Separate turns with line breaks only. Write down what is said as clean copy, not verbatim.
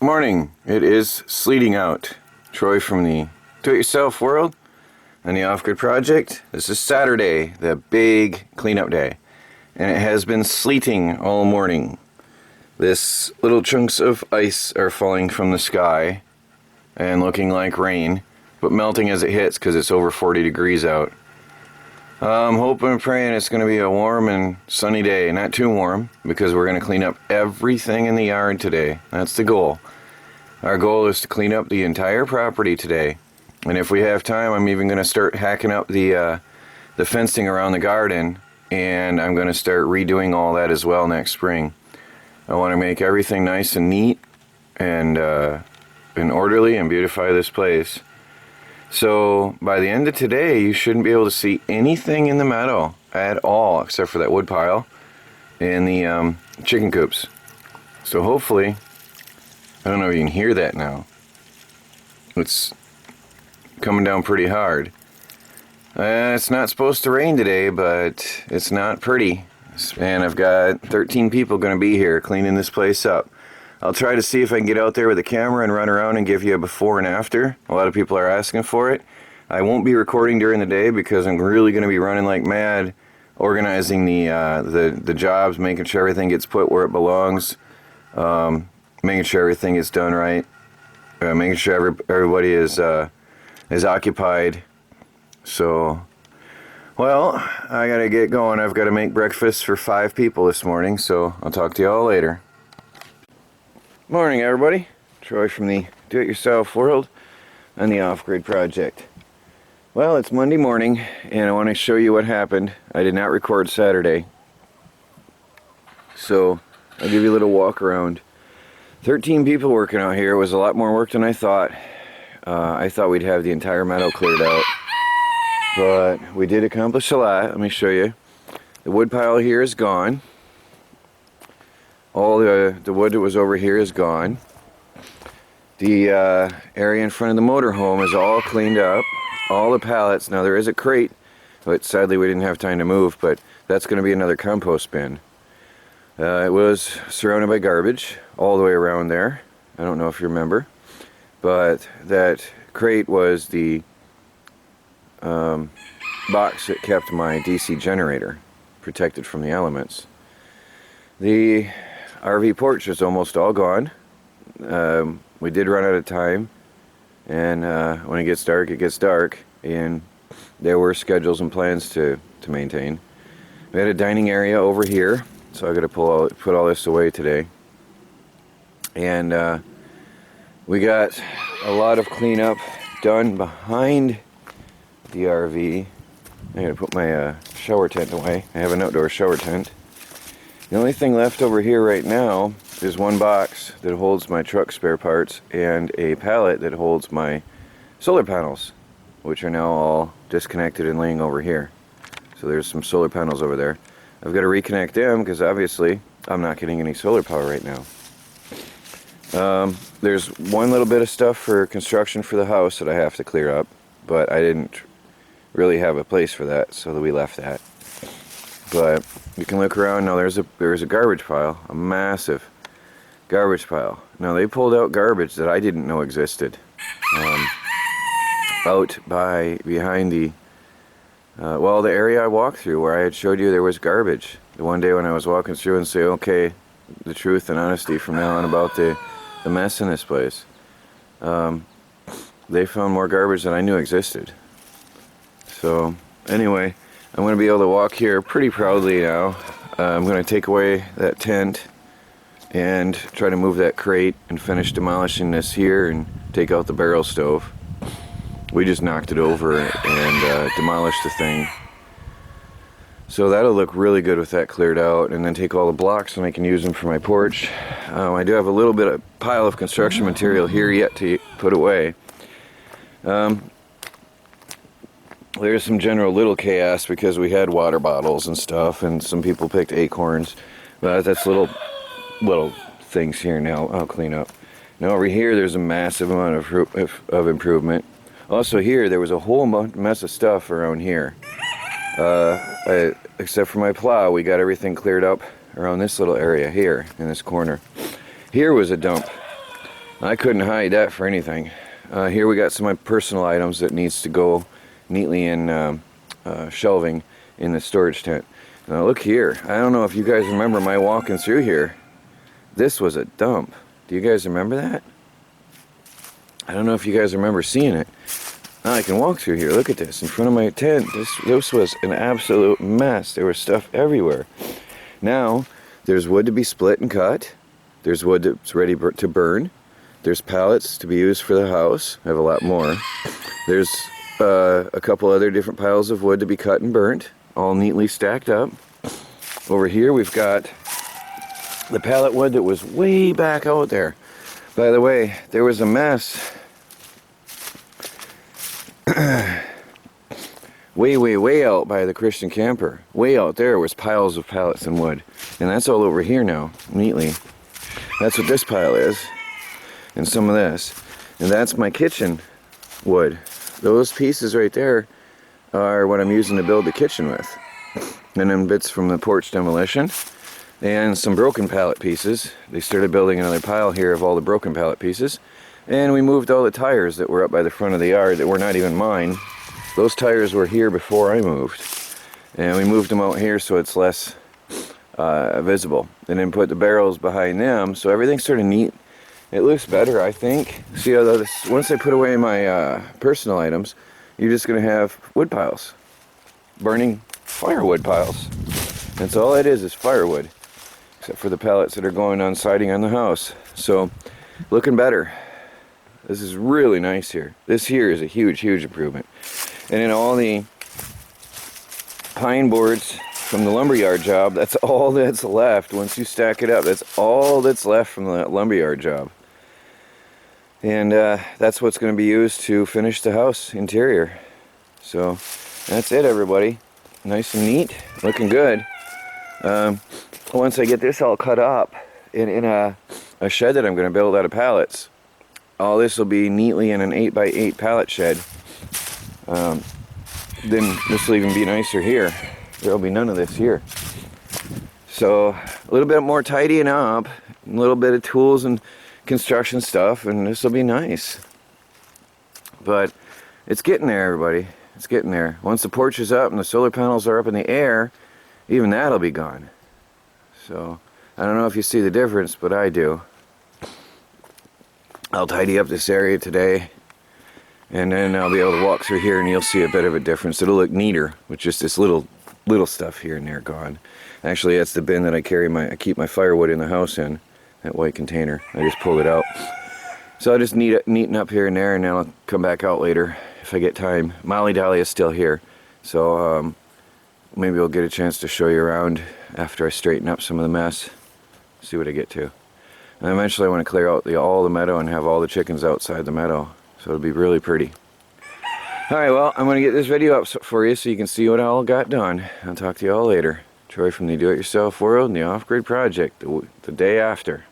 Morning. It is sleeting out. Troy from the Do-It-Yourself World and the Off-Grid Project. This is Saturday, the big cleanup day, and it has been sleeting all morning. This little chunks of ice are falling from the sky and looking like rain, but melting as it hits because it's over 40 degrees out. I'm hoping and praying it's going to be a warm and sunny day, not too warm, because we're going to clean up everything in the yard today. That's the goal. Our goal is to clean up the entire property today, and if we have time, I'm even going to start hacking up the fencing around the garden, and I'm going to start redoing all that as well next spring. I want to make everything nice and neat and orderly and beautify this place. So by the end of today, you shouldn't be able to see anything in the meadow at all, except for that wood pile and the chicken coops. So hopefully, I don't know if you can hear that now. It's coming down pretty hard. It's not supposed to rain today, but it's not pretty. And I've got 13 people going to be here cleaning this place up. I'll try to see if I can get out there with a camera and run around and give you a before and after. A lot of people are asking for it. I won't be recording during the day because I'm really going to be running like mad, organizing the jobs, making sure everything gets put where it belongs, making sure everything is done right, making sure everybody is occupied. So, well, I gotta get going. I've got to make breakfast for 5 people this morning, so I'll talk to you all later. Morning, everybody. Troy from the Do-It-Yourself World and the Off-Grid Project. Well, it's Monday morning, and I want to show you what happened. I did not record Saturday, so I'll give you a little walk around. 13 people working out here. It was a lot more work than I thought. I thought we'd have the entire meadow cleared out, but we did accomplish a lot. Let me show you. The wood pile here is gone. All the wood that was over here is gone. The area in front of the motorhome is all cleaned up. All the pallets. Now there is a crate, but sadly we didn't have time to move, but that's going to be another compost bin. It was surrounded by garbage all the way around there. I don't know if you remember, but that crate was the box that kept my DC generator protected from the elements. The RV porch is almost all gone. We did run out of time, and when it gets dark, and there were schedules and plans to maintain. We had a dining area over here, so I got to put all this away today. And we got a lot of cleanup done behind the RV. I got to put my shower tent away. I have an outdoor shower tent. The only thing left over here right now is one box that holds my truck spare parts and a pallet that holds my solar panels, which are now all disconnected and laying over here. So there's some solar panels over there. I've got to reconnect them because obviously I'm not getting any solar power right now. There's one little bit of stuff for construction for the house that I have to clear up, but I didn't really have a place for that, so we left that. But you can look around now. There's a garbage pile, a massive garbage pile. Now they pulled out garbage that I didn't know existed out behind the the area I walked through where I had showed you there was garbage. The one day when I was walking through and say, okay, the truth and honesty from now on about the mess in this place. They found more garbage than I knew existed. So anyway, I'm going to be able to walk here pretty proudly now. I'm going to take away that tent and try to move that crate and finish demolishing this here and take out the barrel stove. We just knocked it over and demolished the thing. So that'll look really good with that cleared out, and then take all the blocks and I can use them for my porch. I do have a little bit of pile of construction material here yet to put away. There's some general little chaos because we had water bottles and stuff, and some people picked acorns. But that's little things here now I'll clean up. Now over here there's a massive amount of improvement. Also here there was a whole mess of stuff around here. Except for my plow, we got everything cleared up around this little area here in this corner. Here was a dump. I couldn't hide that for anything. Here we got some of my personal items that needs to go neatly in shelving in the storage tent. Now look here. I don't know if you guys remember my walking through here. This was a dump. Do you guys remember that? I don't know if you guys remember seeing it. Now I can walk through here. Look at this. In front of my tent, this was an absolute mess. There was stuff everywhere. Now, there's wood to be split and cut. There's wood that's ready to burn. There's pallets to be used for the house. I have a lot more. There's a couple other different piles of wood to be cut and burnt, all neatly stacked up. Over here we've got the pallet wood that was way back out there. By the way, there was a mess way out by the Christian camper. Way out there was piles of pallets and wood. And that's all over here now, neatly. That's what this pile is. And some of this. And that's my kitchen wood. Those pieces right there are what I'm using to build the kitchen with. And then bits from the porch demolition. And some broken pallet pieces. They started building another pile here of all the broken pallet pieces. And we moved all the tires that were up by the front of the yard that were not even mine. Those tires were here before I moved. And we moved them out here so it's less visible. And then put the barrels behind them so everything's sort of neat. It looks better, I think. See how this, once I put away my personal items, you're just going to have wood piles. Burning firewood piles. That's all it is firewood. Except for the pallets that are going on siding on the house. So, looking better. This is really nice here. This here is a huge improvement. And then all the pine boards from the lumberyard job, that's all that's left. Once you stack it up, that's all that's left from the lumberyard job. And that's what's going to be used to finish the house interior. So that's it, everybody. Nice and neat, looking good. Once I get this all cut up in a shed that I'm going to build out of pallets, all this will be neatly in an 8x8 pallet shed. Then this will even be nicer here. There'll be none of this here. So a little bit more tidying up, a little bit of tools and construction stuff, and this will be nice. But it's getting there, everybody. It's getting there. Once the porch is up and the solar panels are up in the air, even that'll be gone. So I don't know if you see the difference, but I do. I'll tidy up this area today, and then I'll be able to walk through here and you'll see a bit of a difference. It'll look neater with just this little stuff here and there gone. Actually, that's the bin that I keep my firewood in the house in. That white container. I just pulled it out. So I'll just neaten up here and there, and then I'll come back out later if I get time. Molly Dolly is still here, so maybe we'll get a chance to show you around after I straighten up some of the mess. See what I get to. And eventually I want to clear out all the meadow and have all the chickens outside the meadow, so it'll be really pretty. Alright, well, I'm going to get this video up for you so you can see what I all got done. I'll talk to you all later. Troy from the Do-It-Yourself World and the Off-Grid Project, the day after.